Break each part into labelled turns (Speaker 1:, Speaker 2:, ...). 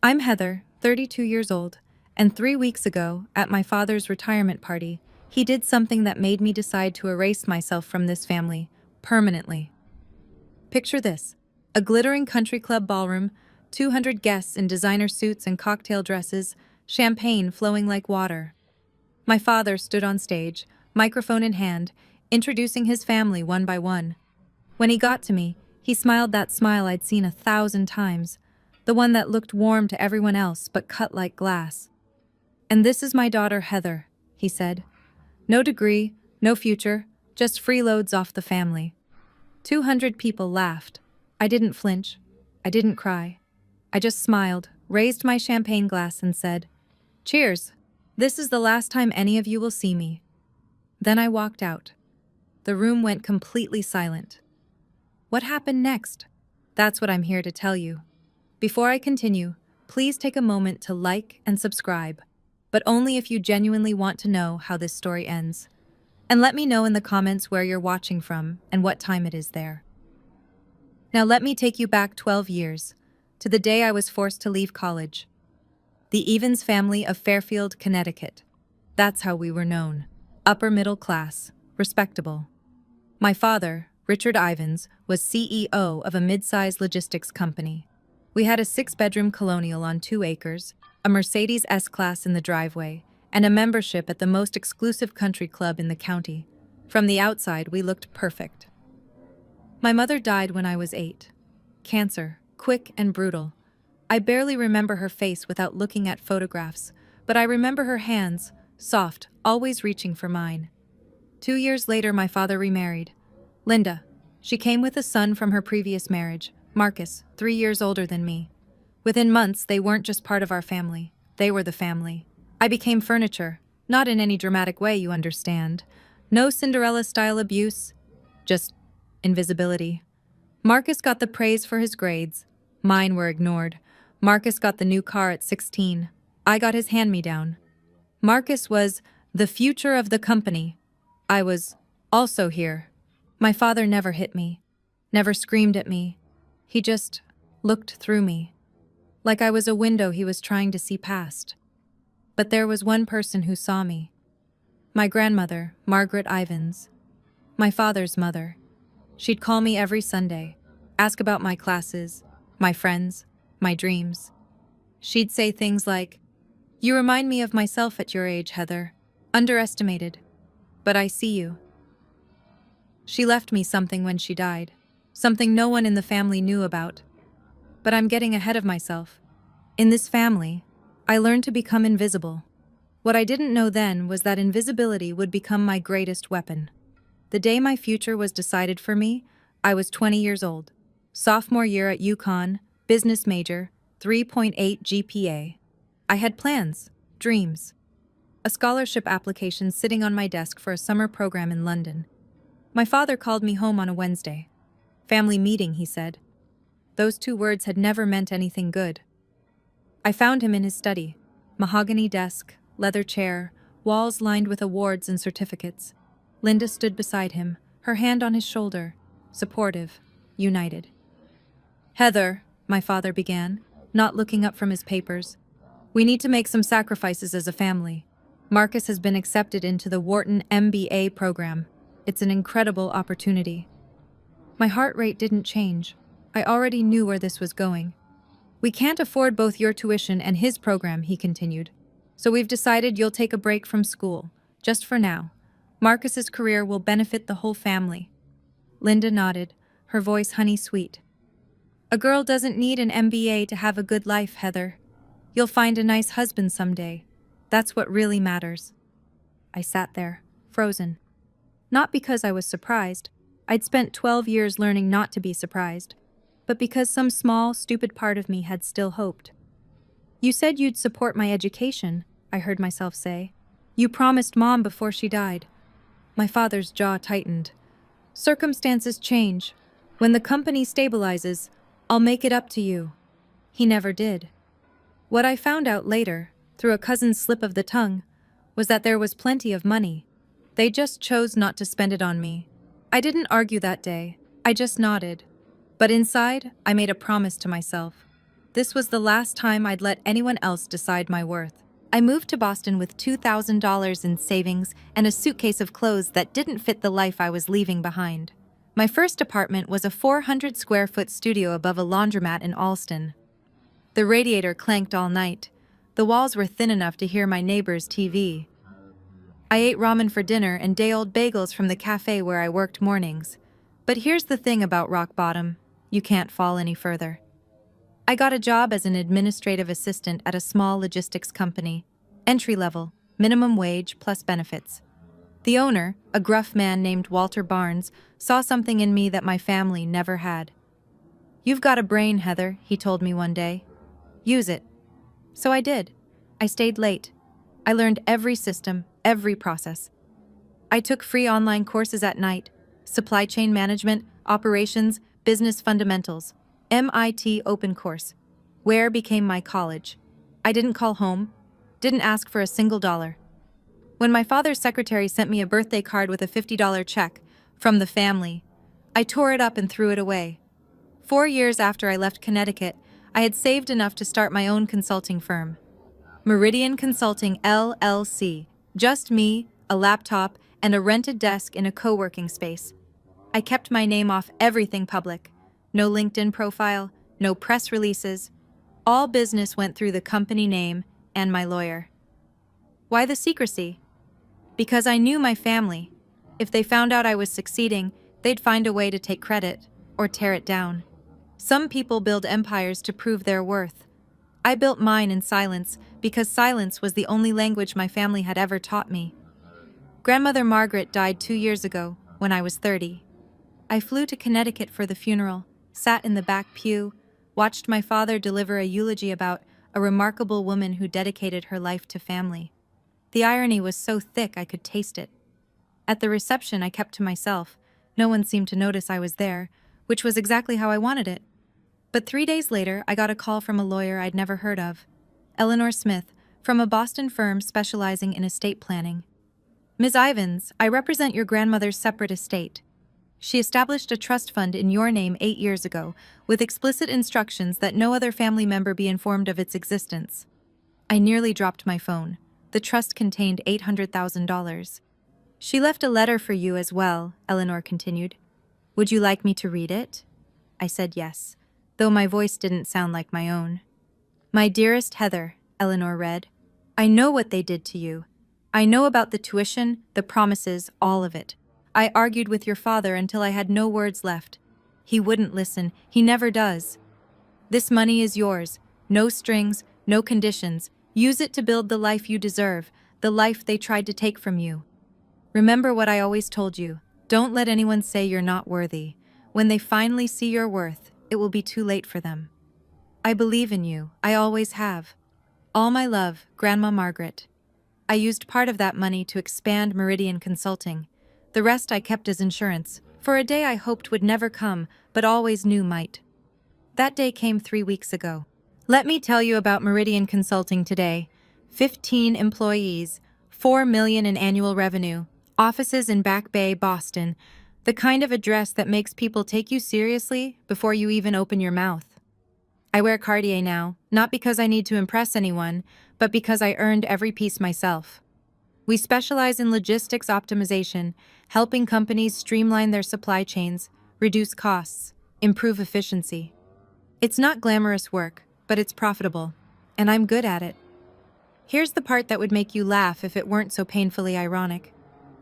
Speaker 1: I'm Heather, 32 years old, and 3 weeks ago, at my father's retirement party, he did something that made me decide to erase myself from this family, permanently. Picture this: a glittering country club ballroom, 200 guests in designer suits and cocktail dresses, champagne flowing like water. My father stood on stage, microphone in hand, introducing his family one by one. When he got to me, he smiled that smile I'd seen 1,000 times, the one that looked warm to everyone else but cut like glass. "And this is my daughter Heather," he said. "No degree, no future, just freeloads off the family." 200 people laughed. I didn't flinch. I didn't cry. I just smiled, raised my champagne glass and said, "Cheers. This is the last time any of you will see me." Then I walked out. The room went completely silent. What happened next? That's what I'm here to tell you. Before I continue, please take a moment to like and subscribe, but only if you genuinely want to know how this story ends. And let me know in the comments where you're watching from and what time it is there. Now let me take you back 12 years, to the day I was forced to leave college. The Evans family of Fairfield, Connecticut. That's how we were known. Upper middle class, respectable. My father, Richard Ivans, was CEO of a mid-sized logistics company. We had a 6-bedroom colonial on 2 acres, a Mercedes S-Class in the driveway, and a membership at the most exclusive country club in the county. From the outside, we looked perfect. My mother died when I was 8. Cancer, quick and brutal. I barely remember her face without looking at photographs, but I remember her hands, soft, always reaching for mine. 2 years later, my father remarried. Linda. She came with a son from her previous marriage, Marcus, 3 years older than me. Within months, they weren't just part of our family. They were the family. I became furniture, not in any dramatic way, you understand. No Cinderella-style abuse, just invisibility. Marcus got the praise for his grades. Mine were ignored. Marcus got the new car at 16. I got his hand-me-down. Marcus was the future of the company. I was also here. My father never hit me, never screamed at me. He just looked through me, like I was a window he was trying to see past. But there was one person who saw me. My grandmother, Margaret Ivans. My father's mother. She'd call me every Sunday, ask about my classes, my friends, my dreams. She'd say things like, "You remind me of myself at your age, Heather. Underestimated. But I see you." She left me something when she died, something no one in the family knew about. But I'm getting ahead of myself. In this family, I learned to become invisible. What I didn't know then was that invisibility would become my greatest weapon. The day my future was decided for me, I was 20 years old. Sophomore year at UConn, business major, 3.8 GPA. I had plans, dreams. A scholarship application sitting on my desk for a summer program in London. My father called me home on a Wednesday. "Family meeting," he said. Those 2 words had never meant anything good. I found him in his study. Mahogany desk, leather chair, walls lined with awards and certificates. Linda stood beside him, her hand on his shoulder, supportive, united. "Heather," my father began, not looking up from his papers, "we need to make some sacrifices as a family. Marcus has been accepted into the Wharton MBA program. It's an incredible opportunity." My heart rate didn't change. I already knew where this was going. "We can't afford both your tuition and his program," he continued. "So we've decided you'll take a break from school, just for now. Marcus's career will benefit the whole family." Linda nodded, her voice honey-sweet. "A girl doesn't need an MBA to have a good life, Heather. You'll find a nice husband someday. That's what really matters." I sat there, frozen. Not because I was surprised. I'd spent 12 years learning not to be surprised, but because some small, stupid part of me had still hoped. "You said you'd support my education," I heard myself say. "You promised Mom before she died." My father's jaw tightened. "Circumstances change. When the company stabilizes, I'll make it up to you." He never did. What I found out later, through a cousin's slip of the tongue, was that there was plenty of money. They just chose not to spend it on me. I didn't argue that day. I just nodded. But inside, I made a promise to myself. This was the last time I'd let anyone else decide my worth. I moved to Boston with $2,000 in savings and a suitcase of clothes that didn't fit the life I was leaving behind. My first apartment was a 400-square-foot studio above a laundromat in Allston. The radiator clanked all night. The walls were thin enough to hear my neighbor's TV. I ate ramen for dinner and day-old bagels from the cafe where I worked mornings. But here's the thing about rock bottom: you can't fall any further. I got a job as an administrative assistant at a small logistics company. Entry level, minimum wage plus benefits. The owner, a gruff man named Walter Barnes, saw something in me that my family never had. "You've got a brain, Heather," he told me one day. "Use it." So I did. I stayed late. I learned every system, every process. I took free online courses at night: supply chain management, operations, business fundamentals. MIT Open Course. Where became my college. I didn't call home, didn't ask for a single dollar. When my father's secretary sent me a birthday card with a $50 check from the family, I tore it up and threw it away. 4 years after I left Connecticut, I had saved enough to start my own consulting firm. Meridian Consulting, LLC. Just me, a laptop, and a rented desk in a co-working space. I kept my name off everything public. No LinkedIn profile, no press releases. All business went through the company name and my lawyer. Why the secrecy? Because I knew my family. If they found out I was succeeding, they'd find a way to take credit or tear it down. Some people build empires to prove their worth. I built mine in silence because silence was the only language my family had ever taught me. Grandmother Margaret died 2 years ago, when I was 30. I flew to Connecticut for the funeral, sat in the back pew, watched my father deliver a eulogy about a remarkable woman who dedicated her life to family. The irony was so thick I could taste it. At the reception, I kept to myself. No one seemed to notice I was there, which was exactly how I wanted it. But 3 days later, I got a call from a lawyer I'd never heard of, Eleanor Smith, from a Boston firm specializing in estate planning. "Ms. Ivins, I represent your grandmother's separate estate. She established a trust fund in your name 8 years ago, with explicit instructions that no other family member be informed of its existence." I nearly dropped my phone. The trust contained $800,000. "She left a letter for you as well," Eleanor continued. "Would you like me to read it?" I said yes, though my voice didn't sound like my own. "My dearest Heather," Eleanor read, "I know what they did to you. I know about the tuition, the promises, all of it. I argued with your father until I had no words left. He wouldn't listen. He never does. This money is yours. No strings, no conditions. Use it to build the life you deserve, the life they tried to take from you. Remember what I always told you. Don't let anyone say you're not worthy. When they finally see your worth, it will be too late for them. I believe in you. I always have. All my love, Grandma Margaret." I used part of that money to expand Meridian Consulting. The rest I kept as insurance, for a day I hoped would never come, but always knew might. That day came 3 weeks ago. Let me tell you about Meridian Consulting today. 15 employees, $4 million in annual revenue, offices in Back Bay, Boston, the kind of address that makes people take you seriously before you even open your mouth. I wear Cartier now, not because I need to impress anyone, but because I earned every piece myself. We specialize in logistics optimization, helping companies streamline their supply chains, reduce costs, improve efficiency. It's not glamorous work, but it's profitable, and I'm good at it. Here's the part that would make you laugh if it weren't so painfully ironic.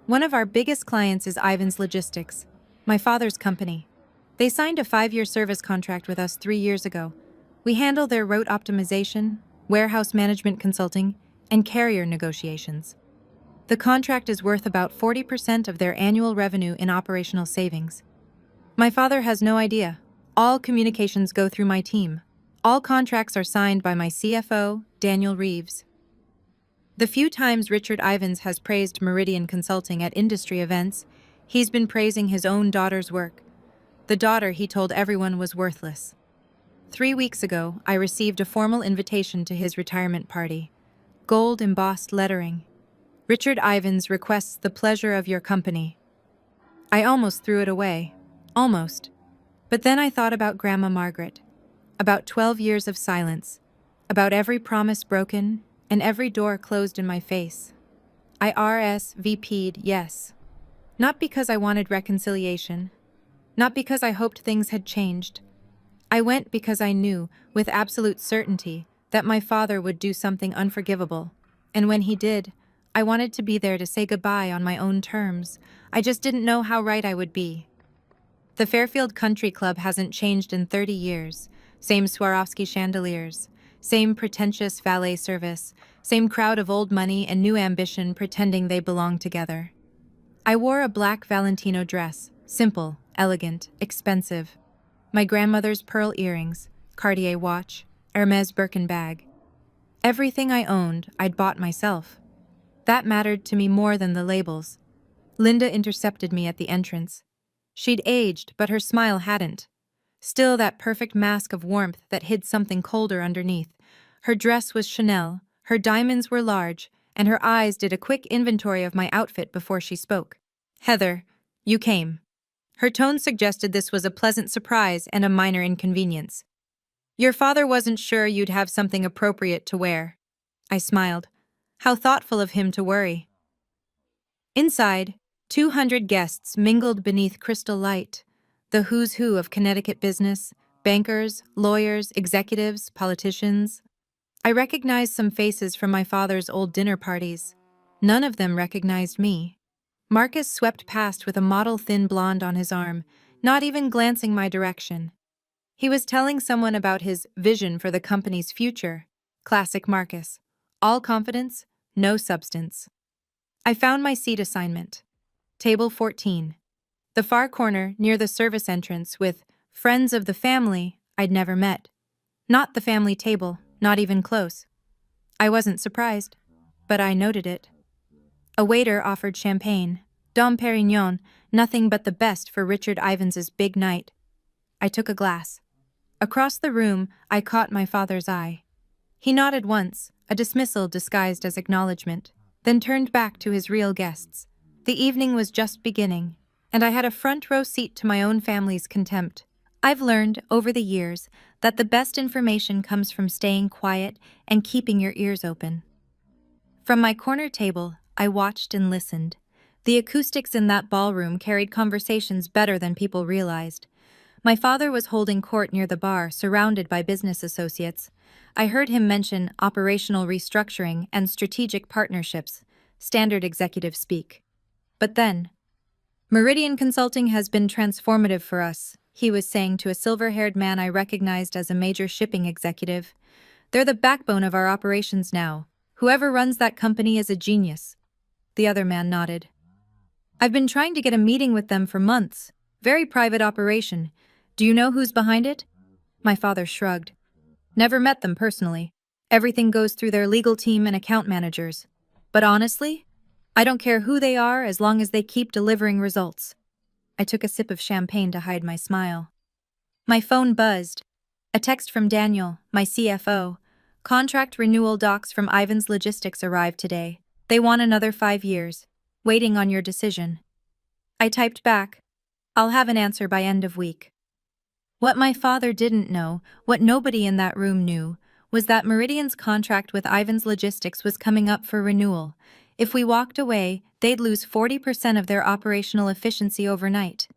Speaker 1: One of our biggest clients is Ivins Logistics, my father's company. They signed a 5-year service contract with us 3 years ago. We handle their route optimization, warehouse management consulting, and carrier negotiations. The contract is worth about 40% of their annual revenue in operational savings. My father has no idea. All communications go through my team. All contracts are signed by my CFO, Daniel Reeves. The few times Richard Ivins has praised Meridian Consulting at industry events, he's been praising his own daughter's work. The daughter he told everyone was worthless. 3 weeks ago, I received a formal invitation to his retirement party. Gold embossed lettering. "Richard Ivins requests the pleasure of your company." I almost threw it away. Almost. But then I thought about Grandma Margaret. about 12 years of silence, about every promise broken and every door closed in my face. I RSVP'd yes. Not because I wanted reconciliation, not because I hoped things had changed. I went because I knew, with absolute certainty, that my father would do something unforgivable. And when he did, I wanted to be there to say goodbye on my own terms. I just didn't know how right I would be. The Fairfield Country Club hasn't changed in 30 years. Same Swarovski chandeliers, same pretentious valet service, same crowd of old money and new ambition pretending they belong together. I wore a black Valentino dress, simple, elegant, expensive. My grandmother's pearl earrings, Cartier watch, Hermes Birkin bag. Everything I owned, I'd bought myself. That mattered to me more than the labels. Linda intercepted me at the entrance. She'd aged, but her smile hadn't. Still that perfect mask of warmth that hid something colder underneath. Her dress was Chanel, her diamonds were large, and her eyes did a quick inventory of my outfit before she spoke. "Heather, you came." Her tone suggested this was a pleasant surprise and a minor inconvenience. "Your father wasn't sure you'd have something appropriate to wear." I smiled. How thoughtful of him to worry. Inside, 200 guests mingled beneath crystal light. The who's who of Connecticut business, bankers, lawyers, executives, politicians. I recognized some faces from my father's old dinner parties. None of them recognized me. Marcus swept past with a model thin blonde on his arm, not even glancing my direction. He was telling someone about his vision for the company's future. Classic Marcus. All confidence, no substance. I found my seat assignment. Table 14. The far corner near the service entrance with friends of the family I'd never met. Not the family table, not even close. I wasn't surprised, but I noted it. A waiter offered champagne, Dom Perignon, nothing but the best for Richard Ivans's big night. I took a glass. Across the room, I caught my father's eye. He nodded once, a dismissal disguised as acknowledgement, then turned back to his real guests. The evening was just beginning, and I had a front row seat to my own family's contempt. I've learned, over the years, that the best information comes from staying quiet and keeping your ears open. From my corner table, I watched and listened. The acoustics in that ballroom carried conversations better than people realized. My father was holding court near the bar, surrounded by business associates. I heard him mention operational restructuring and strategic partnerships, standard executive speak. But then, "Meridian Consulting has been transformative for us," he was saying to a silver-haired man I recognized as a major shipping executive. "They're the backbone of our operations now. Whoever runs that company is a genius." The other man nodded. "I've been trying to get a meeting with them for months. Very private operation. Do you know who's behind it?" My father shrugged. "Never met them personally. Everything goes through their legal team and account managers. But honestly, I don't care who they are as long as they keep delivering results." I took a sip of champagne to hide my smile. My phone buzzed. A text from Daniel, my CFO. "Contract renewal docs from Ivan's Logistics arrived today. They want another 5 years. Waiting on your decision." I typed back, "I'll have an answer by end of week." What my father didn't know, what nobody in that room knew, was that Meridian's contract with Ivan's Logistics was coming up for renewal. If we walked away, they'd lose 40% of their operational efficiency overnight.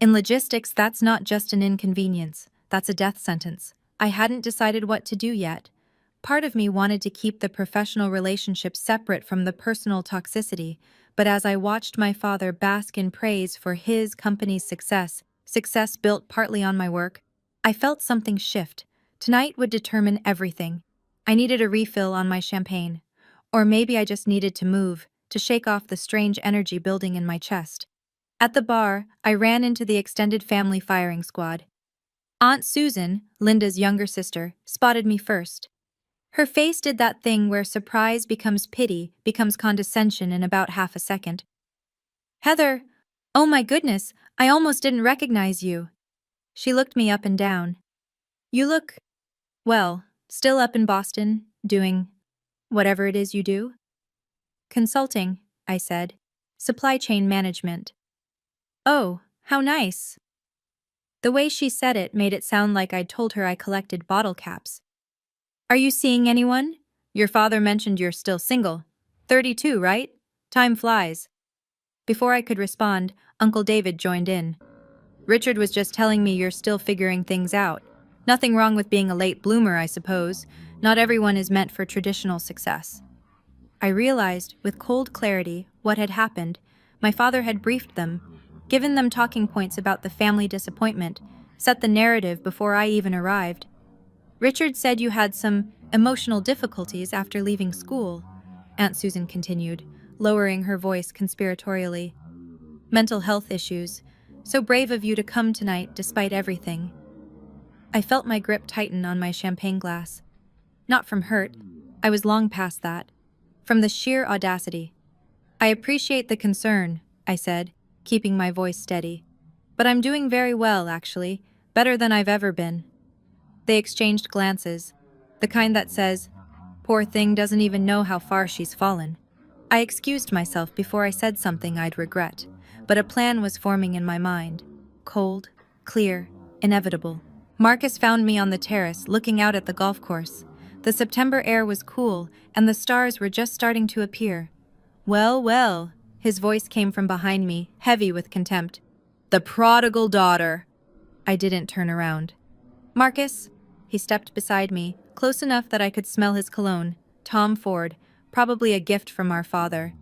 Speaker 1: In logistics, that's not just an inconvenience, that's a death sentence. I hadn't decided what to do yet. Part of me wanted to keep the professional relationship separate from the personal toxicity, but as I watched my father bask in praise for his company's success built partly on my work, I felt something shift. Tonight would determine everything. I needed a refill on my champagne. Or maybe I just needed to move, to shake off the strange energy building in my chest. At the bar, I ran into the extended family firing squad. Aunt Susan, Linda's younger sister, spotted me first. Her face did that thing where surprise becomes pity, becomes condescension in about half a second. "Heather, oh my goodness, I almost didn't recognize you." She looked me up and down. "You look, well, still up in Boston, doing whatever it is you do?" "Consulting," I said. "Supply chain management." "Oh, how nice." The way she said it made it sound like I'd told her I collected bottle caps. Are you seeing anyone? Your father mentioned you're still single. 32, right? Time flies. Before I could respond, Uncle David joined in. Richard was just telling me you're still figuring things out. Nothing wrong with being a late bloomer, I suppose. Not everyone is meant for traditional success. I realized, with cold clarity, what had happened. My father had briefed them, given them talking points about the family disappointment, set the narrative before I even arrived. Richard said you had some emotional difficulties after leaving school, Aunt Susan continued, lowering her voice conspiratorially. Mental health issues. So brave of you to come tonight despite everything. I felt my grip tighten on my champagne glass. Not from hurt. I was long past that. From the sheer audacity. I appreciate the concern, I said, keeping my voice steady. But I'm doing very well, actually. Better than I've ever been. They exchanged glances. The kind that says, "Poor thing doesn't even know how far she's fallen." I excused myself before I said something I'd regret, but a plan was forming in my mind. Cold, clear, inevitable. Marcus found me on the terrace, looking out at the golf course. The September air was cool, and the stars were just starting to appear. "Well, well," his voice came from behind me, heavy with contempt. "The prodigal daughter." I didn't turn around. "Marcus." He stepped beside me, close enough that I could smell his cologne. Tom Ford, probably a gift from our father.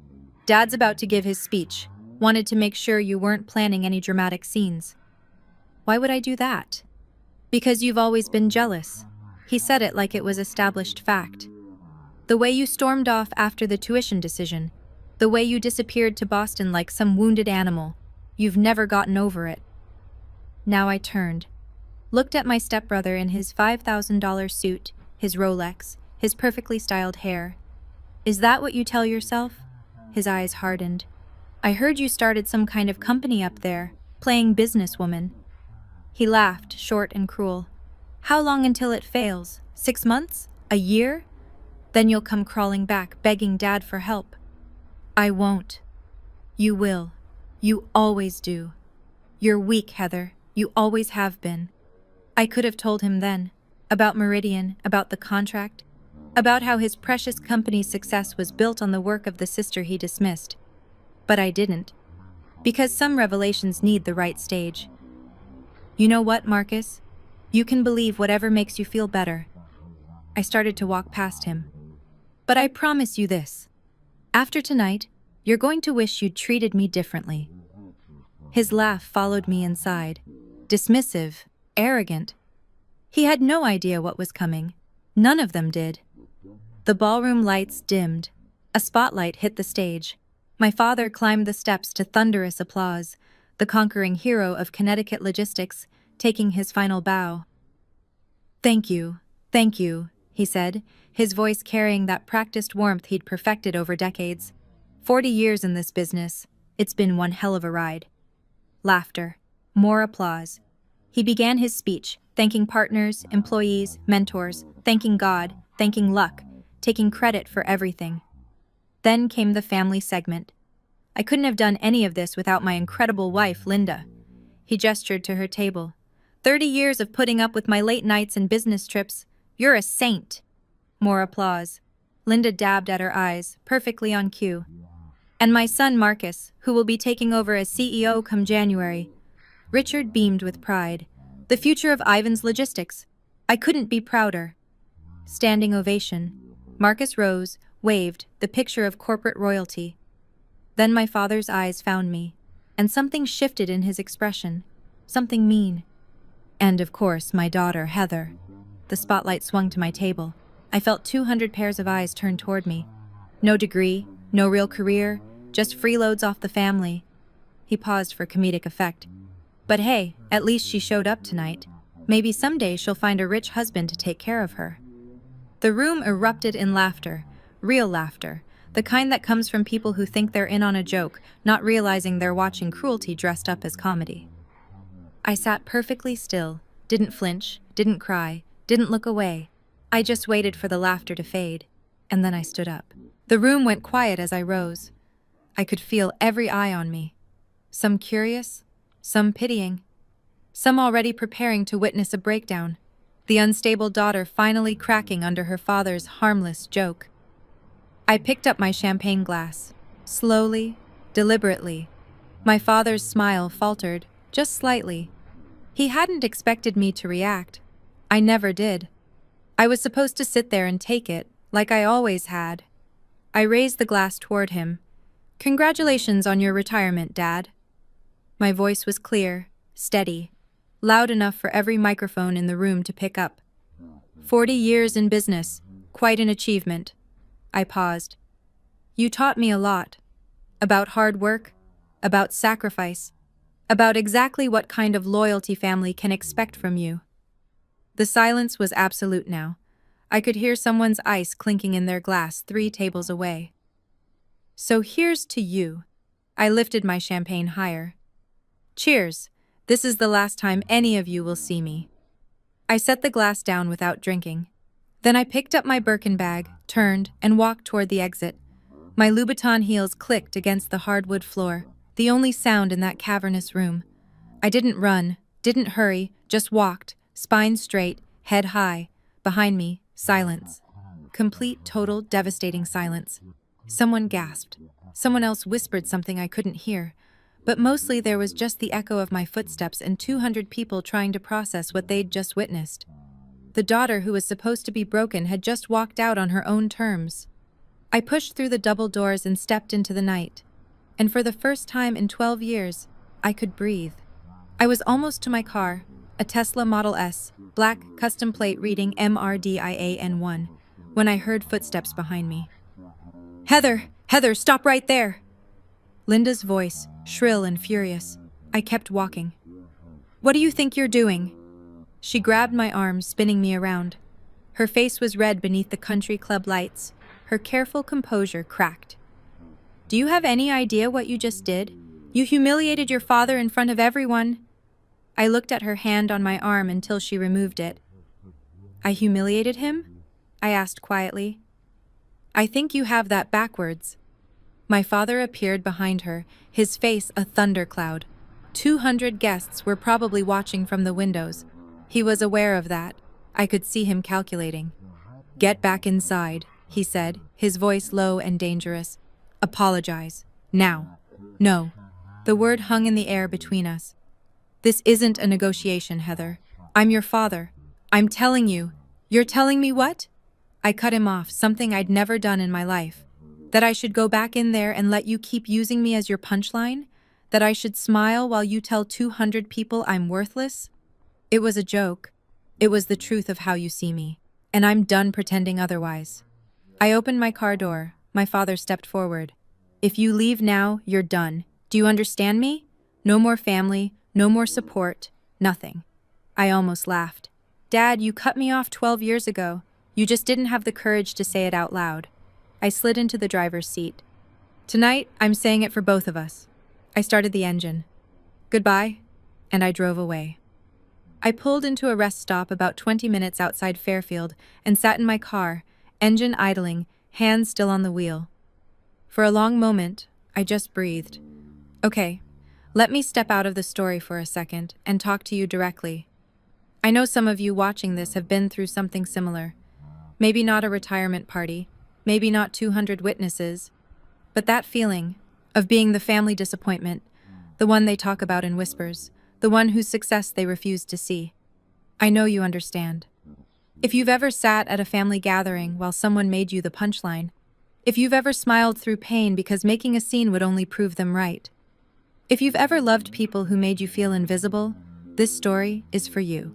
Speaker 1: "Dad's about to give his speech. Wanted to make sure you weren't planning any dramatic scenes." "Why would I do that?" "Because you've always been jealous." He said it like it was established fact. "The way you stormed off after the tuition decision. The way you disappeared to Boston like some wounded animal. You've never gotten over it." Now I turned. Looked at my stepbrother in his $5,000 suit, his Rolex, his perfectly styled hair. "Is that what you tell yourself?" His eyes hardened. "I heard you started some kind of company up there, playing businesswoman." He laughed, short and cruel. "How long until it fails? 6 months? A year? Then you'll come crawling back, begging Dad for help." "I won't." "You will. You always do. You're weak, Heather. You always have been." I could have told him then. About Meridian, about the contract, about how his precious company's success was built on the work of the sister he dismissed. But I didn't. Because some revelations need the right stage. "You know what, Marcus? You can believe whatever makes you feel better." I started to walk past him. "But I promise you this. After tonight, you're going to wish you'd treated me differently." His laugh followed me inside. Dismissive, arrogant. He had no idea what was coming. None of them did. The ballroom lights dimmed. A spotlight hit the stage. My father climbed the steps to thunderous applause, the conquering hero of Connecticut logistics, taking his final bow. Thank you," he said, his voice carrying that practiced warmth he'd perfected over decades. 40 years in this business. It's been one hell of a ride." Laughter. More applause. He began his speech, thanking partners, employees, mentors, thanking God, thanking luck, taking credit for everything. Then came the family segment. I couldn't have done any of this without my incredible wife, Linda. He gestured to her table. 30 years of putting up with my late nights and business trips. You're a saint." More applause. Linda dabbed at her eyes, perfectly on cue. "And my son Marcus, who will be taking over as CEO come January." Richard beamed with pride. "The future of Ivan's Logistics. I couldn't be prouder." Standing ovation. Marcus rose, waved, the picture of corporate royalty. Then my father's eyes found me, and something shifted in his expression. Something mean. "And of course, my daughter, Heather." The spotlight swung to my table. I felt 200 pairs of eyes turned toward me. No degree, no real career, just freeloads off the family. He paused for comedic effect. "But hey, at least she showed up tonight. Maybe someday she'll find a rich husband to take care of her." The room erupted in laughter, real laughter, the kind that comes from people who think they're in on a joke, not realizing they're watching cruelty dressed up as comedy. I sat perfectly still, didn't flinch, didn't cry, didn't look away. I just waited for the laughter to fade, and then I stood up. The room went quiet as I rose. I could feel every eye on me. Some curious, some pitying. some already preparing to witness a breakdown, the unstable daughter finally cracking under her father's harmless joke. I picked up my champagne glass, slowly, deliberately. My father's smile faltered, just slightly. He hadn't expected me to react. I never did. I was supposed to sit there and take it, like I always had. I raised the glass toward him. "Congratulations on your retirement, Dad." My voice was clear, steady, loud enough for every microphone in the room to pick up. 40 years in business, quite an achievement. I paused. "You taught me a lot. About hard work, about sacrifice, about exactly what kind of loyalty family can expect from you." The silence was absolute now. I could hear someone's ice clinking in their glass 3 tables away. "So here's to you." I lifted my champagne higher. "Cheers. This is the last time any of you will see me." I set the glass down without drinking. Then I picked up my Birkin bag, turned, and walked toward the exit. My Louboutin heels clicked against the hardwood floor, the only sound in that cavernous room. I didn't run, didn't hurry, just walked, spine straight, head high. Behind me, silence. Complete, total, devastating silence. Someone gasped. Someone else whispered something I couldn't hear. But mostly there was just the echo of my footsteps and 200 people trying to process what they'd just witnessed. The daughter who was supposed to be broken had just walked out on her own terms. I pushed through the double doors and stepped into the night. And for the first time in 12 years, I could breathe. I was almost to my car, a Tesla Model S, black custom plate reading MRDIAN1, when I heard footsteps behind me. Heather, stop right there!" Linda's voice, shrill and furious. I kept walking. "What do you think you're doing?" She grabbed my arm, spinning me around. Her face was red beneath the country club lights. Her careful composure cracked. "Do you have any idea what you just did? You humiliated your father in front of everyone." I looked at her hand on my arm until she removed it. "I humiliated him?" I asked quietly. "I think you have that backwards." My father appeared behind her, his face a thundercloud. 200 guests were probably watching from the windows. He was aware of that. I could see him calculating. "Get back inside," he said, his voice low and dangerous. "Apologize. Now." "No." The word hung in the air between us. "This isn't a negotiation, Heather. I'm your father. I'm telling you." "You're telling me what?" I cut him off, something I'd never done in my life. That I should go back in there and let you keep using me as your punchline? That I should smile while you tell 200 people I'm worthless? It was a joke. It was the truth of how you see me. And I'm done pretending otherwise. I opened my car door. My father stepped forward. "If you leave now, you're done. Do you understand me? No more family, no more support, nothing." I almost laughed. "Dad, you cut me off 12 years ago. You just didn't have the courage to say it out loud." I slid into the driver's seat. "Tonight, I'm saying it for both of us." I started the engine. "Goodbye," and I drove away. I pulled into a rest stop about 20 minutes outside Fairfield and sat in my car, engine idling, hands still on the wheel. For a long moment, I just breathed. Okay, let me step out of the story for a second and talk to you directly. I know some of you watching this have been through something similar. Maybe not a retirement party, maybe not 200 witnesses, but that feeling of being the family disappointment, the one they talk about in whispers, the one whose success they refuse to see. I know you understand. If you've ever sat at a family gathering while someone made you the punchline, if you've ever smiled through pain because making a scene would only prove them right, if you've ever loved people who made you feel invisible, this story is for you.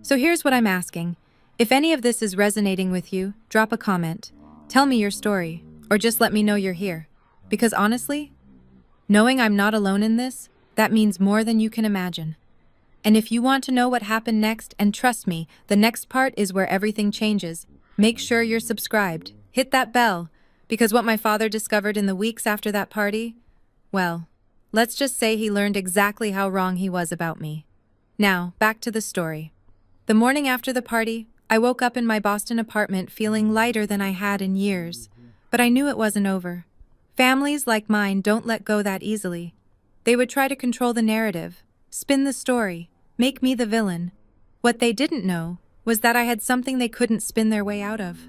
Speaker 1: So here's what I'm asking. If any of this is resonating with you, drop a comment. Tell me your story, or just let me know you're here. Because honestly, knowing I'm not alone in this, that means more than you can imagine. And if you want to know what happened next, and trust me, the next part is where everything changes, make sure you're subscribed. Hit that bell, because what my father discovered in the weeks after that party, well, let's just say he learned exactly how wrong he was about me. Now, back to the story. The morning after the party, I woke up in my Boston apartment feeling lighter than I had in years, but I knew it wasn't over. Families like mine don't let go that easily. They would try to control the narrative, spin the story, Make me the villain. What they didn't know was that I had something they couldn't spin their way out of.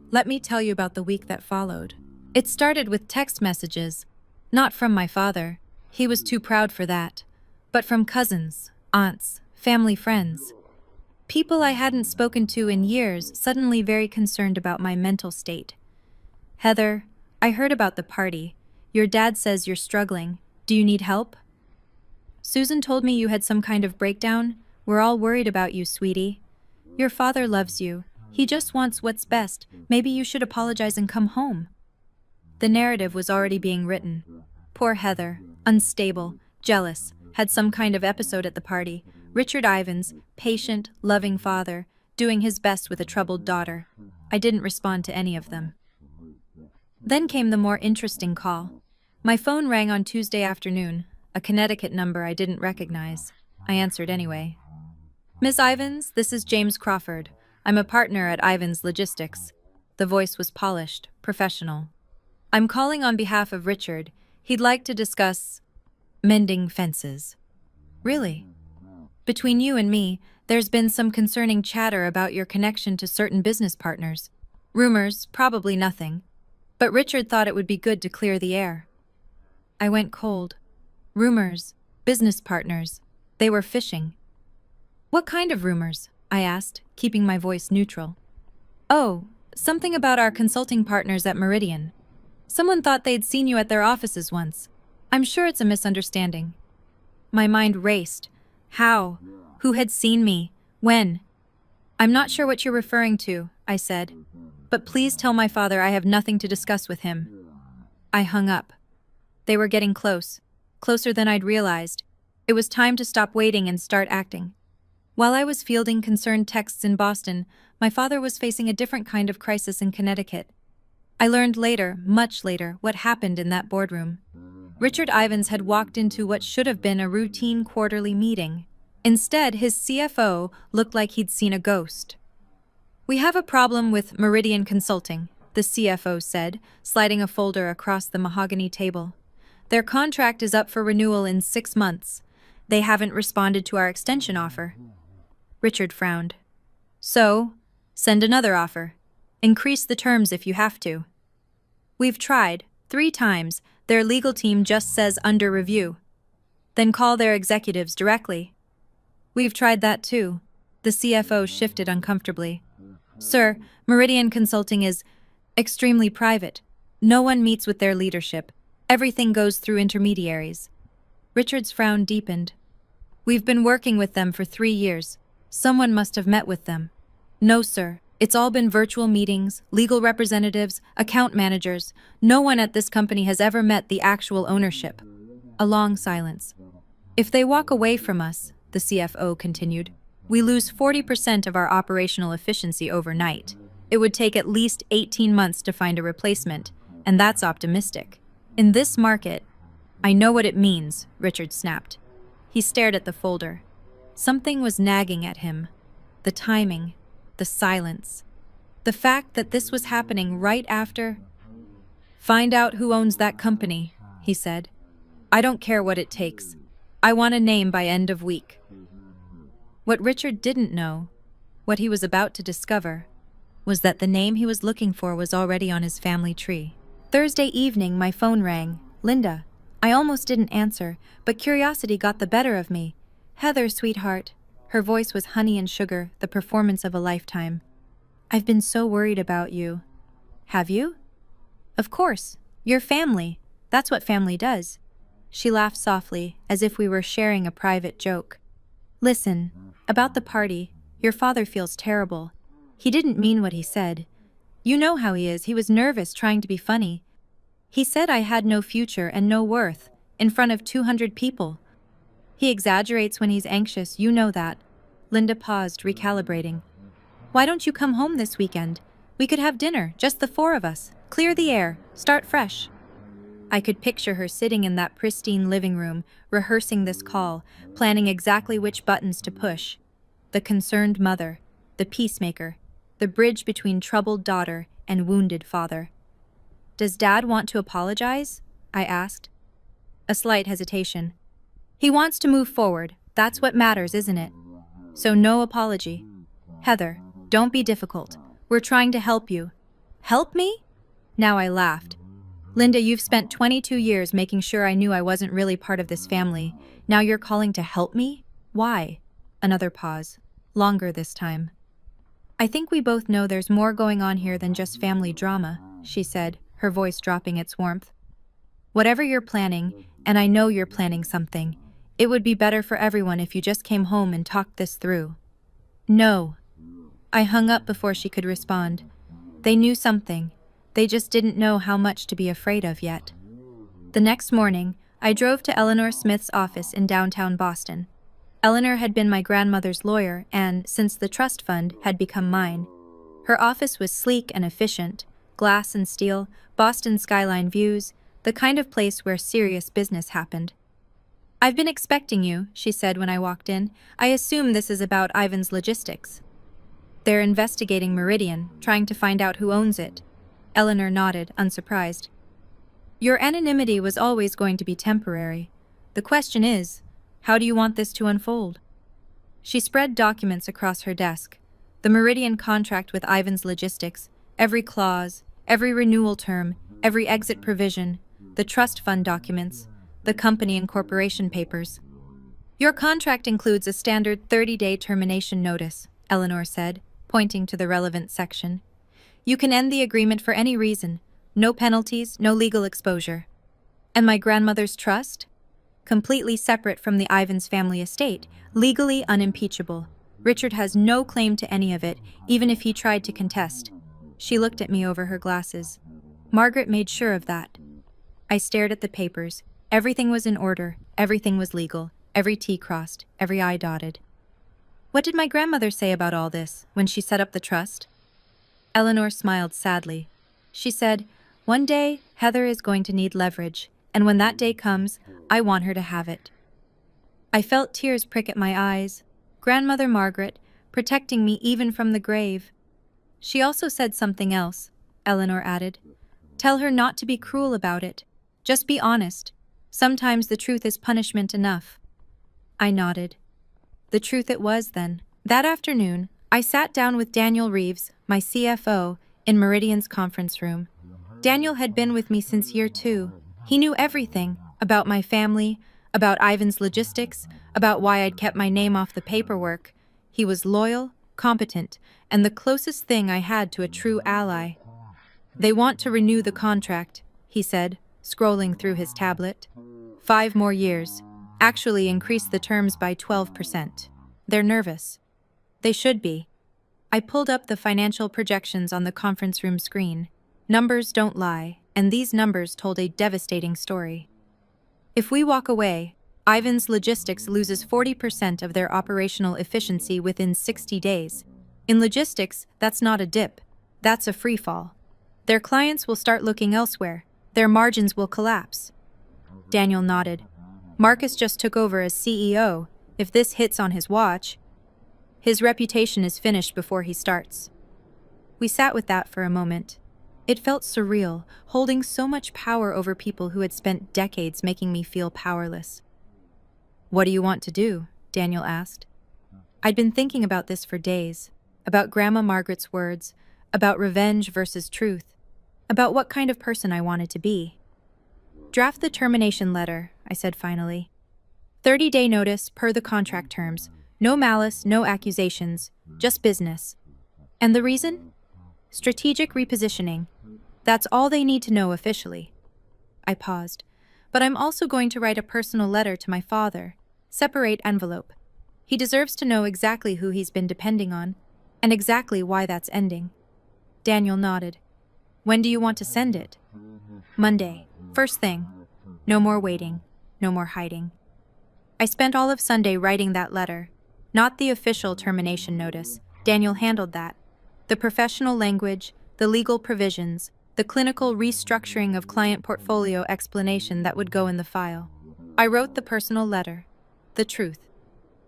Speaker 1: Let me tell you about the week that followed. It started with text messages, not from my father. He was too proud for that, but from cousins, aunts, family friends. People I hadn't spoken to in years, suddenly very concerned about my mental state. Heather, I heard about the party. Your dad says you're struggling. Do you need help? Susan told me you had some kind of breakdown. We're all worried about you, sweetie. Your father loves you. He just wants what's best. Maybe you should apologize and come home. The narrative was already being written. Poor Heather, unstable, jealous, had some kind of episode at the party. Richard Ivins, patient, loving father, doing his best with a troubled daughter. I didn't respond to any of them. Then came the more interesting call. My phone rang on Tuesday afternoon, a Connecticut number I didn't recognize. I answered anyway. Miss Ivins, this is James Crawford. I'm a partner at Ivins Logistics. The voice was polished, professional. I'm calling on behalf of Richard. He'd like to discuss mending fences. Really? Between you and me, there's been some concerning chatter about your connection to certain business partners. Rumors, probably nothing. But Richard thought it would be good to clear the air. I went cold. Rumors, business partners. They were fishing. What kind of rumors? I asked, keeping my voice neutral. Oh, something about our consulting partners at Meridian. Someone thought they'd seen you at their offices once. I'm sure it's a misunderstanding. My mind raced. How? Who had seen me? When? I'm not sure what you're referring to, I said. But please tell my father I have nothing to discuss with him. I hung up. They were getting close. Closer than I'd realized. It was time to stop waiting and start acting. While I was fielding concerned texts in Boston, my father was facing a different kind of crisis in Connecticut. I learned later, much later, what happened in that boardroom. Richard Ivins had walked into what should have been a routine quarterly meeting. Instead, his CFO looked like he'd seen a ghost. We have a problem with Meridian Consulting, the CFO said, sliding a folder across the mahogany table. Their contract is up for renewal in 6 months. They haven't responded to our extension offer. Richard frowned. So, send another offer. Increase the terms if you have to. We've tried, 3 times. Their legal team just says under review. Then call their executives directly. We've tried that too. The CFO shifted uncomfortably. Sir, Meridian Consulting is extremely private. No one meets with their leadership. Everything goes through intermediaries. Richard's frown deepened. We've been working with them for 3 years. Someone must have met with them. No, sir. It's all been virtual meetings, legal representatives, account managers. No one at this company has ever met the actual ownership. A long silence. If they walk away from us, the CFO continued, we lose 40% of our operational efficiency overnight. It would take at least 18 months to find a replacement, and that's optimistic. In this market, I know what it means, Richard snapped. He stared at the folder. Something was nagging at him. The timing, the silence. The fact that this was happening right after... Find out who owns that company, he said. I don't care what it takes. I want a name by end of week. What Richard didn't know, what he was about to discover, was that the name he was looking for was already on his family tree. Thursday evening, my phone rang. Linda. I almost didn't answer, but curiosity got the better of me. Heather, sweetheart. Her voice was honey and sugar, the performance of a lifetime. I've been so worried about you. Have you? Of course. Your family. That's what family does. She laughed softly, as if we were sharing a private joke. Listen, about the party, your father feels terrible. He didn't mean what he said. You know how he is. He was nervous, trying to be funny. He said I had no future and no worth, in front of 200 people. He exaggerates when he's anxious, you know that. Linda paused, recalibrating. Why don't you come home this weekend? We could have dinner, just the 4 of us. Clear the air, start fresh. I could picture her sitting in that pristine living room, rehearsing this call, planning exactly which buttons to push. The concerned mother, the peacemaker, the bridge between troubled daughter and wounded father. Does Dad want to apologize? I asked. A slight hesitation. He wants to move forward, That's what matters, isn't it? So no apology. Heather, don't be difficult. We're trying to help you. Help me? Now I laughed. Linda, you've spent 22 years making sure I knew I wasn't really part of this family. Now you're calling to help me? Why? Another pause. Longer this time. I think we both know there's more going on here than just family drama, she said, her voice dropping its warmth. Whatever you're planning, and I know you're planning something, it would be better for everyone if you just came home and talked this through. No. I hung up before she could respond. They knew something. They just didn't know how much to be afraid of yet. The next morning, I drove to Eleanor Smith's office in downtown Boston. Eleanor had been my grandmother's lawyer and, since the trust fund, had become mine. Her office was sleek and efficient, glass and steel, Boston skyline views, the kind of place where serious business happened. I've been expecting you, she said when I walked in. I assume this is about Ivan's logistics. They're investigating Meridian, trying to find out who owns it. Eleanor nodded, unsurprised. Your anonymity was always going to be temporary. The question is, how do you want this to unfold? She spread documents across her desk. The Meridian contract with Ivan's logistics, every clause, every renewal term, every exit provision, the trust fund documents, the company and corporation papers. Your contract includes a standard 30-day termination notice, Eleanor said, pointing to the relevant section. You can end the agreement for any reason. No penalties, no legal exposure. And my grandmother's trust? Completely separate from the Ivans family estate, legally unimpeachable. Richard has no claim to any of it, even if he tried to contest. She looked at me over her glasses. Margaret made sure of that. I stared at the papers. Everything was in order, everything was legal, every T crossed, every I dotted. What did my grandmother say about all this when she set up the trust? Eleanor smiled sadly. She said, "One day, Heather is going to need leverage, and when that day comes, I want her to have it." I felt tears prick at my eyes. Grandmother Margaret, protecting me even from the grave. She also said something else, Eleanor added. Tell her not to be cruel about it. Just be honest. Sometimes the truth is punishment enough. I nodded. The truth it was, then. That afternoon, I sat down with Daniel Reeves, my CFO, in Meridian's conference room. Daniel had been with me since year 2. He knew everything about my family, about Ivan's logistics, about why I'd kept my name off the paperwork. He was loyal, competent, and the closest thing I had to a true ally. They want to renew the contract, he said, scrolling through his tablet. 5 more years. Actually increase the terms by 12%. They're nervous. They should be. I pulled up the financial projections on the conference room screen. Numbers don't lie, and these numbers told a devastating story. If we walk away, Ivan's Logistics loses 40% of their operational efficiency within 60 days. In logistics, that's not a dip. That's a free fall. Their clients will start looking elsewhere. Their margins will collapse. Daniel nodded. Marcus just took over as CEO. If this hits on his watch, his reputation is finished before he starts. We sat with that for a moment. It felt surreal, holding so much power over people who had spent decades making me feel powerless. What do you want to do? Daniel asked. I'd been thinking about this for days, about Grandma Margaret's words, about revenge versus truth, about what kind of person I wanted to be. Draft the termination letter, I said finally. 30-day notice per the contract terms. No malice, no accusations, just business. And the reason? Strategic repositioning. That's all they need to know officially. I paused. But I'm also going to write a personal letter to my father. Separate envelope. He deserves to know exactly who he's been depending on, and exactly why that's ending. Daniel nodded. When do you want to send it? Monday. First thing. No more waiting. No more hiding. I spent all of Sunday writing that letter. Not the official termination notice. Daniel handled that. The professional language, the legal provisions, the clinical restructuring of client portfolio explanation that would go in the file. I wrote the personal letter. The truth.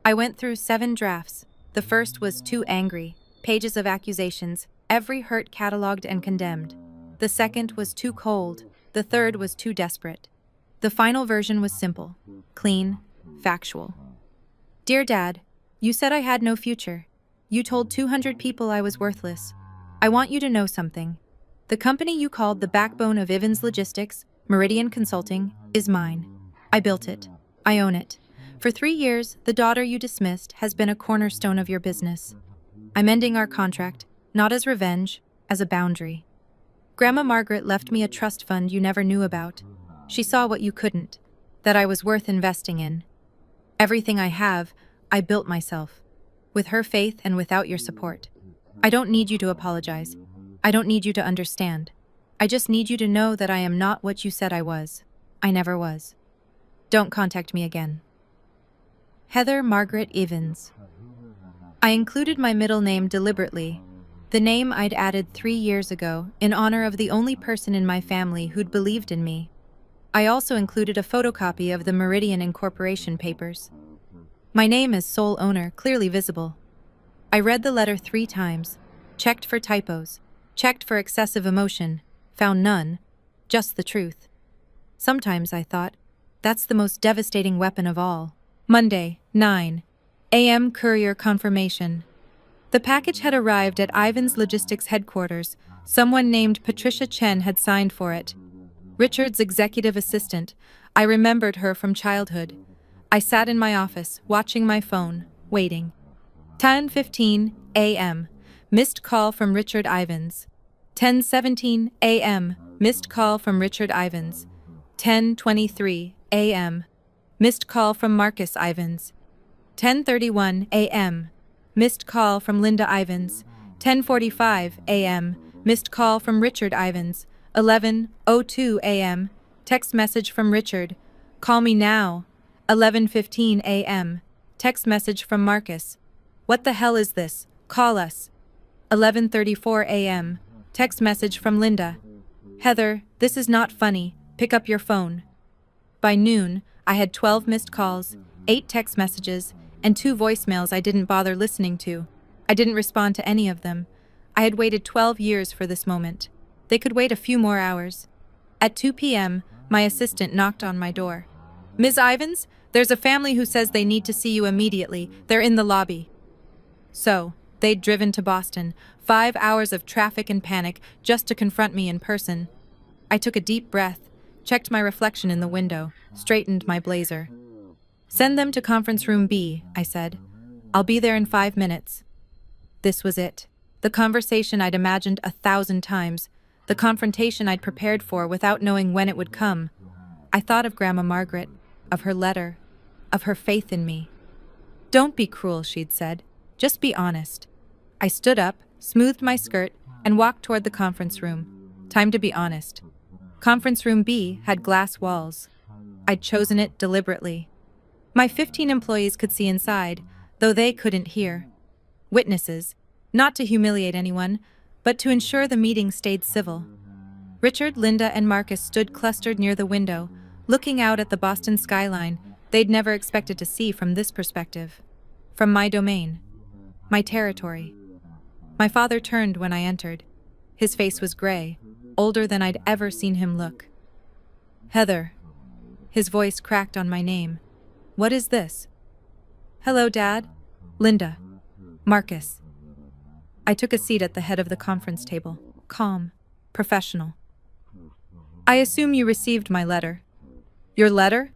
Speaker 1: I went through 7 drafts. The first was too angry. Pages of accusations, every hurt cataloged and condemned. The second was too cold. The third was too desperate. The final version was simple, clean, factual. Dear Dad, you said I had no future. You told 200 people I was worthless. I want you to know something. The company you called the backbone of Ivins Logistics, Meridian Consulting, is mine. I built it. I own it. For 3 years, the daughter you dismissed has been a cornerstone of your business. I'm ending our contract, not as revenge, as a boundary. Grandma Margaret left me a trust fund you never knew about. She saw what you couldn't, that I was worth investing in. Everything I have, I built myself, with her faith and without your support. I don't need you to apologize. I don't need you to understand. I just need you to know that I am not what you said I was. I never was. Don't contact me again. Heather Margaret Evans. I included my middle name deliberately, the name I'd added 3 years ago in honor of the only person in my family who'd believed in me. I also included a photocopy of the Meridian Incorporation papers. My name as sole owner clearly visible. I read the letter 3 times, checked for typos, checked for excessive emotion, found none, just the truth. Sometimes I thought, that's the most devastating weapon of all. Monday, 9 a.m. Courier confirmation. The package had arrived at Ivan's Logistics headquarters. Someone named Patricia Chen had signed for it. Richard's executive assistant. I remembered her from childhood. I sat in my office, watching my phone, waiting. 10:15 a.m. Missed call from Richard Ivans. 10:17 a.m. Missed call from Richard Ivans. 10:23 a.m. Missed call from Marcus Ivans. 10:31 a.m. Missed call from Linda Ivans. 10:45 a.m. Missed call from Richard Ivans. 11:02 a.m. Text message from Richard. Call me now. 11:15 a.m. Text message from Marcus. What the hell is this? Call us. 11:34 a.m. Text message from Linda. Heather, this is not funny. Pick up your phone. By noon, I had 12 missed calls, 8 text messages, and 2 voicemails I didn't bother listening to. I didn't respond to any of them. I had waited 12 years for this moment. They could wait a few more hours. At 2 p.m., my assistant knocked on my door. Ms. Ivans, there's a family who says they need to see you immediately. They're in the lobby. So, they'd driven to Boston, 5 hours of traffic and panic just to confront me in person. I took a deep breath, checked my reflection in the window, straightened my blazer. Send them to conference room B, I said. I'll be there in 5 minutes. This was it. The conversation I'd imagined 1,000 times. The confrontation I'd prepared for without knowing when it would come. I thought of Grandma Margaret, of her letter, of her faith in me. Don't be cruel, she'd said. Just be honest. I stood up, smoothed my skirt, and walked toward the conference room. Time to be honest. Conference room B had glass walls. I'd chosen it deliberately. My 15 employees could see inside, though they couldn't hear. Witnesses, not to humiliate anyone, but to ensure the meeting stayed civil. Richard, Linda, and Marcus stood clustered near the window, looking out at the Boston skyline they'd never expected to see from this perspective. From my domain. My territory. My father turned when I entered. His face was gray, older than I'd ever seen him look. Heather. His voice cracked on my name. What is this? Hello, Dad. Linda. Marcus. I took a seat at the head of the conference table, calm, professional. I assume you received my letter. Your letter?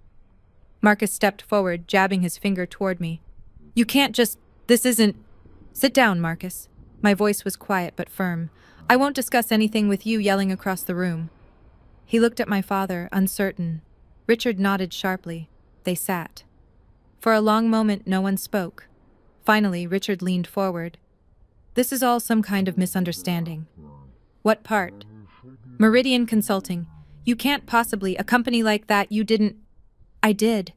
Speaker 1: Marcus stepped forward, jabbing his finger toward me. You can't just... This isn't... Sit down, Marcus. My voice was quiet but firm. I won't discuss anything with you yelling across the room. He looked at my father, uncertain. Richard nodded sharply. They sat. For a long moment, no one spoke. Finally, Richard leaned forward. This is all some kind of misunderstanding. What part? Meridian Consulting. You can't possibly, a company like that, you didn't... I did.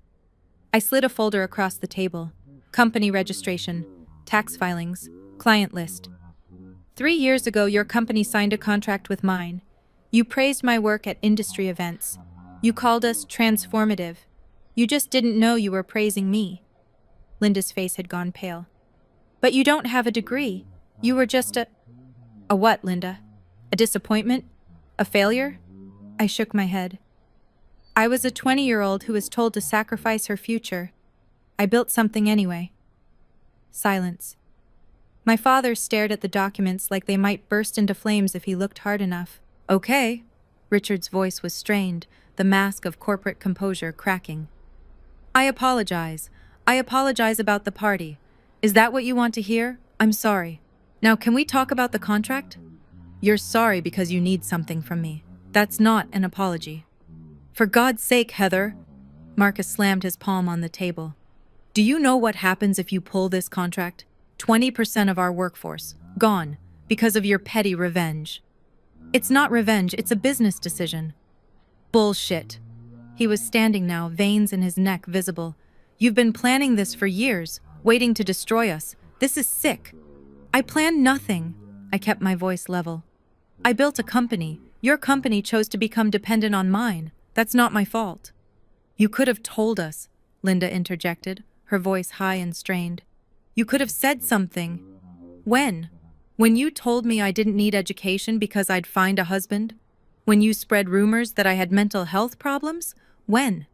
Speaker 1: I slid a folder across the table. Company registration, tax filings, client list. 3 years ago, your company signed a contract with mine. You praised my work at industry events. You called us transformative. You just didn't know you were praising me. Linda's face had gone pale. But you don't have a degree. You were just a... A what, Linda? A disappointment? A failure? I shook my head. I was a 20-year-old who was told to sacrifice her future. I built something anyway. Silence. My father stared at the documents like they might burst into flames if he looked hard enough. Okay. Richard's voice was strained, the mask of corporate composure cracking. I apologize. I apologize about the party. Is that what you want to hear? I'm sorry. Now, can we talk about the contract? You're sorry because you need something from me. That's not an apology. For God's sake, Heather. Marcus slammed his palm on the table. Do you know what happens if you pull this contract? 20% of our workforce, gone, because of your petty revenge. It's not revenge, it's a business decision. Bullshit. He was standing now, veins in his neck visible. You've been planning this for years, waiting to destroy us. This is sick. I planned nothing. I kept my voice level. I built a company. Your company chose to become dependent on mine. That's not my fault. You could have told us, Linda interjected, her voice high and strained. You could have said something. When? When you told me I didn't need education because I'd find a husband? When you spread rumors that I had mental health problems? When?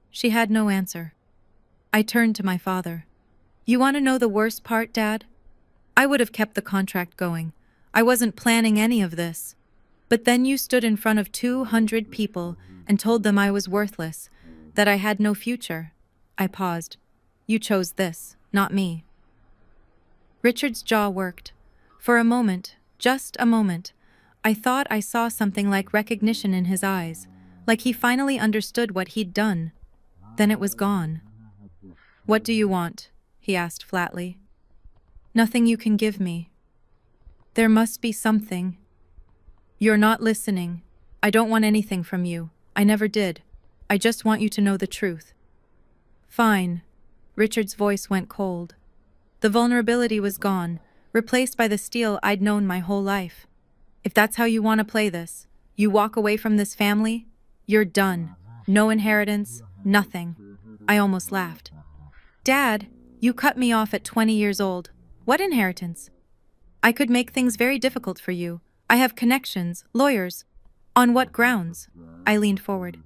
Speaker 1: She had no answer. I turned to my father. You want to know the worst part, Dad? I would have kept the contract going. I wasn't planning any of this. But then you stood in front of 200 people and told them I was worthless, that I had no future. I paused. You chose this, not me. Richard's jaw worked. For a moment, just a moment, I thought I saw something like recognition in his eyes, like he finally understood what he'd done. Then it was gone. What do you want? He asked flatly. Nothing you can give me. There must be something. You're not listening. I don't want anything from you. I never did. I just want you to know the truth. Fine. Richard's voice went cold. The vulnerability was gone, replaced by the steel I'd known my whole life. If that's how you want to play this, you walk away from this family, you're done. No inheritance, nothing. I almost laughed. Dad, you cut me off at 20 years old. What inheritance? I could make things very difficult for you. I have connections, lawyers. On what grounds? I leaned forward.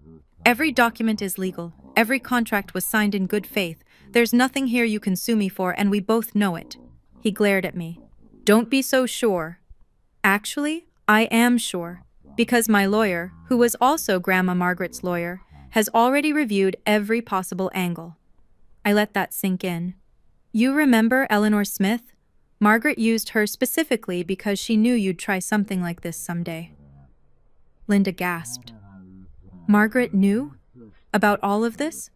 Speaker 1: Every document is legal. Every contract was signed in good faith. There's nothing here you can sue me for, and we both know it. He glared at me. Don't be so sure. Actually, I am sure, because my lawyer, who was also Grandma Margaret's lawyer, has already reviewed every possible angle. I let that sink in. You remember Eleanor Smith? Margaret used her specifically because she knew you'd try something like this someday. Linda gasped. Margaret knew? About all of this?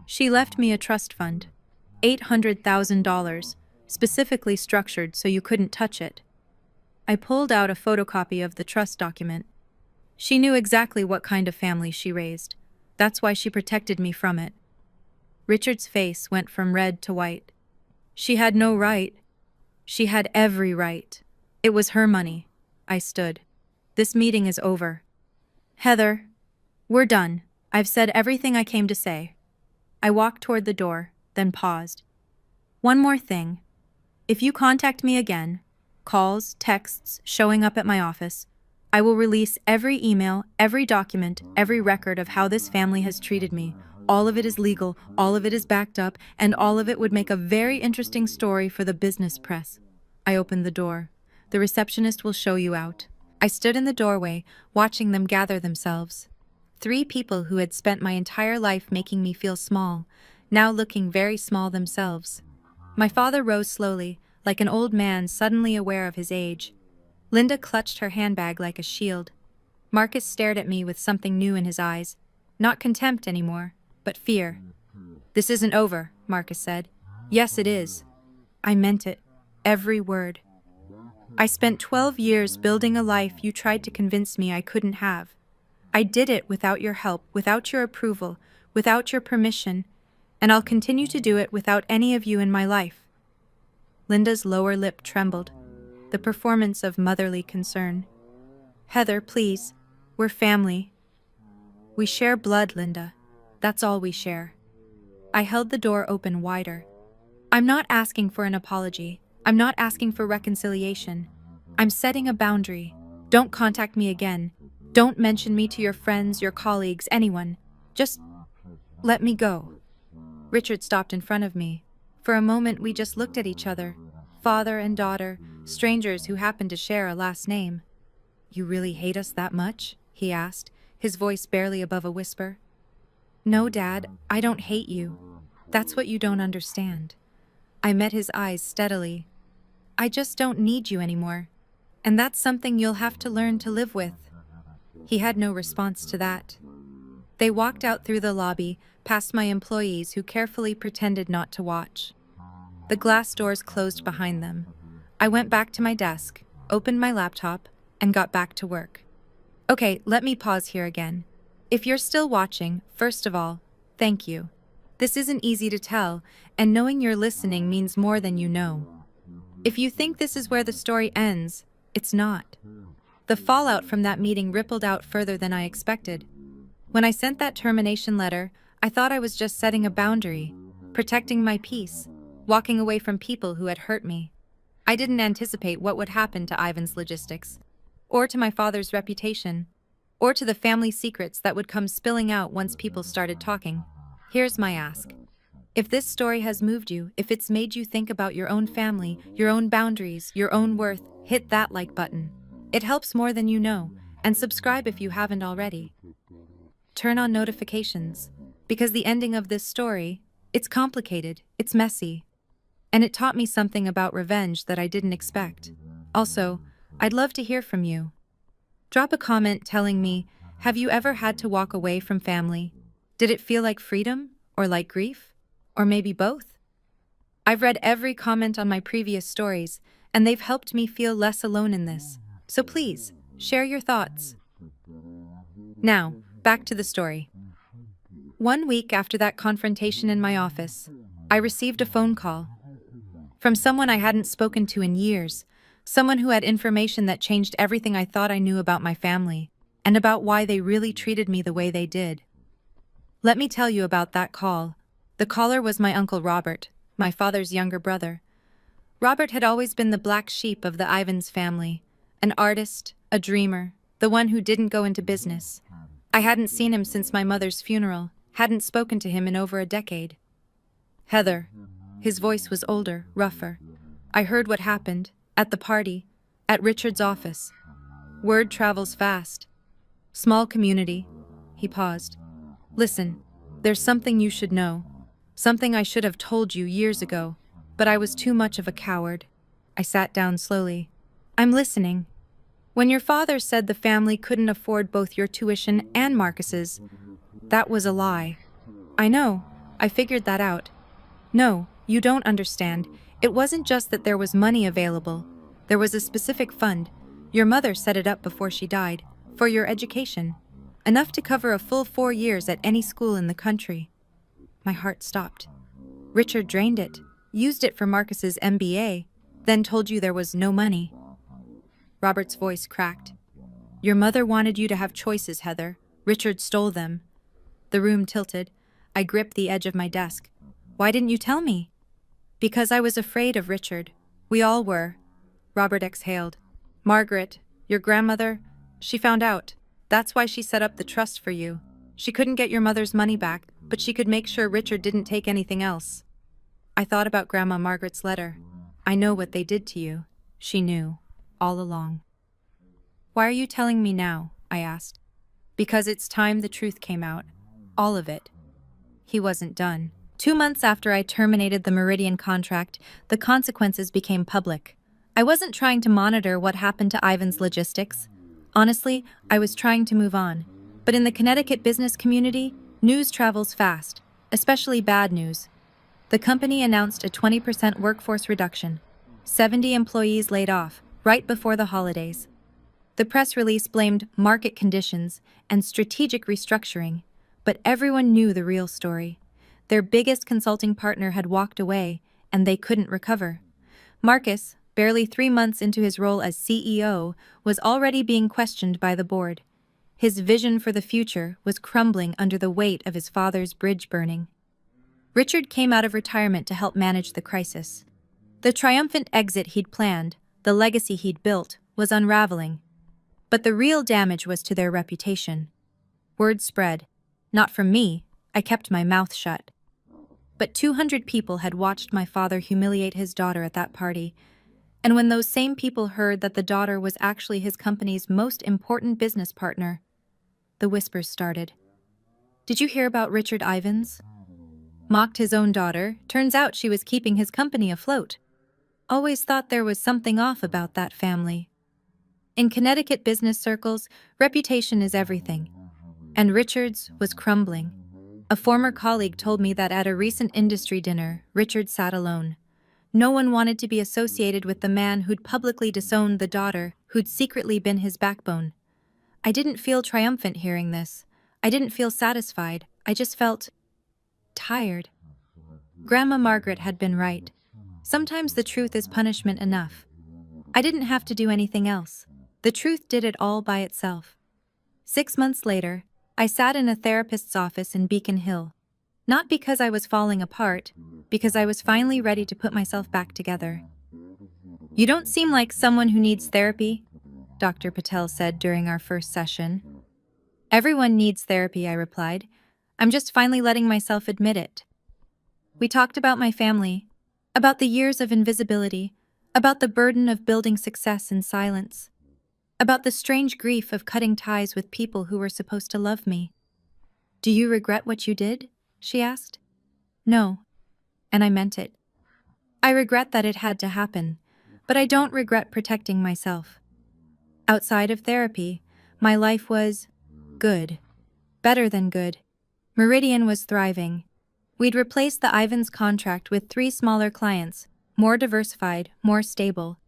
Speaker 1: She left me a trust fund, $800,000, specifically structured so you couldn't touch it. I pulled out a photocopy of the trust document. She knew exactly what kind of family she raised. That's why she protected me from it. Richard's face went from red to white. She had no right. She had every right. It was her money. I stood. This meeting is over. Heather, we're done. I've said everything I came to say. I walked toward the door, then paused. One more thing. If you contact me again, calls, texts, showing up at my office, I will release every email, every document, every record of how this family has treated me. All of it is legal, all of it is backed up, and all of it would make a very interesting story for the business press. I opened the door. The receptionist will show you out. I stood in the doorway, watching them gather themselves. 3 people who had spent my entire life making me feel small, now looking very small themselves. My father rose slowly, like an old man suddenly aware of his age. Linda clutched her handbag like a shield. Marcus stared at me with something new in his eyes. Not contempt anymore, but fear. This isn't over, Marcus said. Yes, it is. I meant it. Every word. I spent 12 years building a life you tried to convince me I couldn't have. I did it without your help, without your approval, without your permission, and I'll continue to do it without any of you in my life. Linda's lower lip trembled, the performance of motherly concern. Heather, please. We're family. We share blood, Linda. That's all we share. I held the door open wider. I'm not asking for an apology. I'm not asking for reconciliation. I'm setting a boundary. Don't contact me again. Don't mention me to your friends, your colleagues, anyone. Just let me go. Richard stopped in front of me. For a moment, we just looked at each other. Father and daughter, strangers who happened to share a last name. "You really hate us that much?" he asked, his voice barely above a whisper. "No, Dad, I don't hate you. That's what you don't understand." I met his eyes steadily. "I just don't need you anymore. And that's something you'll have to learn to live with." He had no response to that. They walked out through the lobby, past my employees who carefully pretended not to watch. The glass doors closed behind them. I went back to my desk, opened my laptop, and got back to work. Okay, let me pause here again. If you're still watching, first of all, thank you. This isn't easy to tell, and knowing you're listening means more than you know. If you think this is where the story ends, it's not. The fallout from that meeting rippled out further than I expected. When I sent that termination letter, I thought I was just setting a boundary, protecting my peace, walking away from people who had hurt me. I didn't anticipate what would happen to Ivan's logistics, or to my father's reputation, or to the family secrets that would come spilling out once people started talking. Here's my ask. If this story has moved you, if it's made you think about your own family, your own boundaries, your own worth, hit that like button. It helps more than you know, and subscribe if you haven't already. Turn on notifications, because the ending of this story, it's complicated, it's messy, and it taught me something about revenge that I didn't expect. Also, I'd love to hear from you. Drop a comment telling me, have you ever had to walk away from family? Did it feel like freedom, or like grief, or maybe both? I've read every comment on my previous stories, and they've helped me feel less alone in this. So please, share your thoughts. Now, back to the story. 1 week after that confrontation in my office, I received a phone call from someone I hadn't spoken to in years, someone who had information that changed everything I thought I knew about my family, and about why they really treated me the way they did. Let me tell you about that call. The caller was my Uncle Robert, my father's younger brother. Robert had always been the black sheep of the Ivans family, an artist, a dreamer, the one who didn't go into business. I hadn't seen him since my mother's funeral, hadn't spoken to him in over a decade. "Heather." His voice was older, rougher. "I heard what happened, at the party, at Richard's office. Word travels fast. Small community." He paused. "Listen, there's something you should know. Something I should have told you years ago, but I was too much of a coward." I sat down slowly. "I'm listening." "When your father said the family couldn't afford both your tuition and Marcus's, that was a lie." "I know. I figured that out." "No, you don't understand. It wasn't just that there was money available. There was a specific fund. Your mother set it up before she died, for your education. Enough to cover a full 4 years at any school in the country." My heart stopped. "Richard drained it, used it for Marcus's MBA, then told you there was no money." Robert's voice cracked. "Your mother wanted you to have choices, Heather. Richard stole them." The room tilted. I gripped the edge of my desk. "Why didn't you tell me?" "Because I was afraid of Richard. We all were." Robert exhaled. "Margaret, your grandmother, she found out. That's why she set up the trust for you. She couldn't get your mother's money back, but she could make sure Richard didn't take anything else." I thought about Grandma Margaret's letter. "I know what they did to you." She knew, all along. "Why are you telling me now?" I asked. "Because it's time the truth came out. All of it." He wasn't done. 2 months after I terminated the Meridian contract, the consequences became public. I wasn't trying to monitor what happened to Ivan's logistics. Honestly, I was trying to move on. But in the Connecticut business community, news travels fast, especially bad news. The company announced a 20% workforce reduction, 70 employees laid off, right before the holidays. The press release blamed market conditions and strategic restructuring, but everyone knew the real story. Their biggest consulting partner had walked away, and they couldn't recover. Marcus, barely 3 months into his role as CEO, was already being questioned by the board. His vision for the future was crumbling under the weight of his father's bridge burning. Richard came out of retirement to help manage the crisis. The triumphant exit he'd planned, the legacy he'd built, was unraveling. But the real damage was to their reputation. Word spread. Not from me. I kept my mouth shut. But 200 people had watched my father humiliate his daughter at that party, and when those same people heard that the daughter was actually his company's most important business partner, the whispers started. Did you hear about Richard Ivins? Mocked his own daughter, turns out she was keeping his company afloat. Always thought there was something off about that family. In Connecticut business circles, reputation is everything. And Richard's was crumbling. A former colleague told me that at a recent industry dinner, Richard sat alone. No one wanted to be associated with the man who'd publicly disowned the daughter who'd secretly been his backbone. I didn't feel triumphant hearing this. I didn't feel satisfied. I just felt tired. Grandma Margaret had been right. Sometimes the truth is punishment enough. I didn't have to do anything else. The truth did it all by itself. 6 months later, I sat in a therapist's office in Beacon Hill. Not because I was falling apart, because I was finally ready to put myself back together. You don't seem like someone who needs therapy, Dr. Patel said during our first session. Everyone needs therapy, I replied. I'm just finally letting myself admit it. We talked about my family, about the years of invisibility, about the burden of building success in silence, about the strange grief of cutting ties with people who were supposed to love me. Do you regret what you did? She asked. No, and I meant it. I regret that it had to happen, but I don't regret protecting myself. Outside of therapy, my life was good, better than good. Meridian was thriving. We'd replaced the Ivans contract with 3 smaller clients, more diversified, more stable.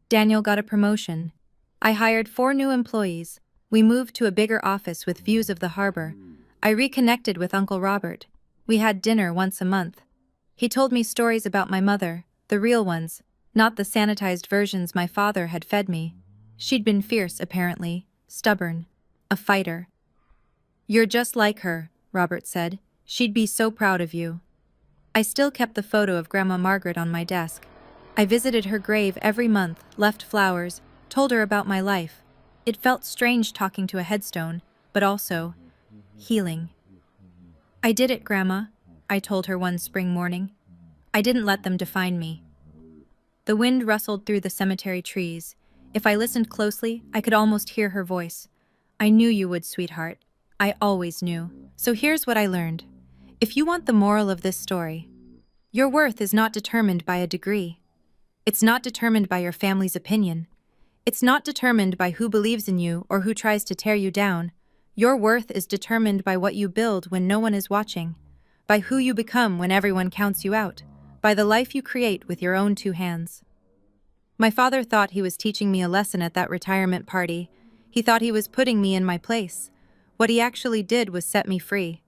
Speaker 1: Daniel got a promotion. I hired 4 new employees. We moved to a bigger office with views of the harbor. I reconnected with Uncle Robert. We had dinner once a month. He told me stories about my mother, the real ones, not the sanitized versions my father had fed me. She'd been fierce, apparently, stubborn, a fighter. You're just like her, Robert said. She'd be so proud of you. I still kept the photo of Grandma Margaret on my desk. I visited her grave every month, left flowers, told her about my life. It felt strange talking to a headstone, but also healing. I did it, Grandma, I told her one spring morning. I didn't let them define me. The wind rustled through the cemetery trees. If I listened closely, I could almost hear her voice. I knew you would, sweetheart. I always knew. So here's what I learned. If you want the moral of this story, your worth is not determined by a degree. It's not determined by your family's opinion. It's not determined by who believes in you or who tries to tear you down. Your worth is determined by what you build when no one is watching, by who you become when everyone counts you out, by the life you create with your own 2 hands. My father thought he was teaching me a lesson at that retirement party. He thought he was putting me in my place. What he actually did was set me free.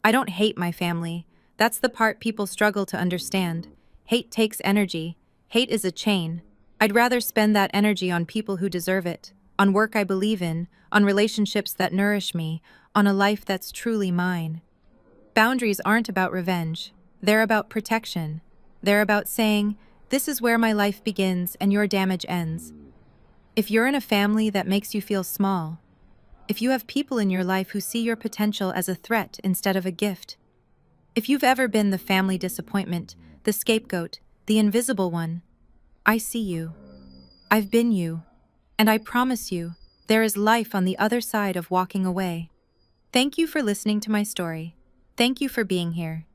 Speaker 1: I don't hate my family. That's the part people struggle to understand. Hate takes energy. Hate is a chain. I'd rather spend that energy on people who deserve it, on work I believe in, on relationships that nourish me, on a life that's truly mine. Boundaries aren't about revenge. They're about protection. They're about saying, this is where my life begins and your damage ends. If you're in a family that makes you feel small, if you have people in your life who see your potential as a threat instead of a gift, if you've ever been the family disappointment, the scapegoat, the invisible one, I see you. I've been you. And I promise you, there is life on the other side of walking away. Thank you for listening to my story. Thank you for being here.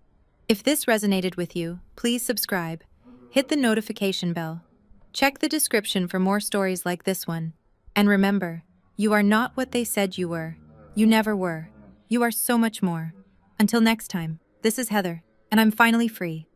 Speaker 1: If this resonated with you, please subscribe. Hit the notification bell. Check the description for more stories like this one. And remember, you are not what they said you were. You never were. You are so much more. Until next time, this is Heather, and I'm finally free.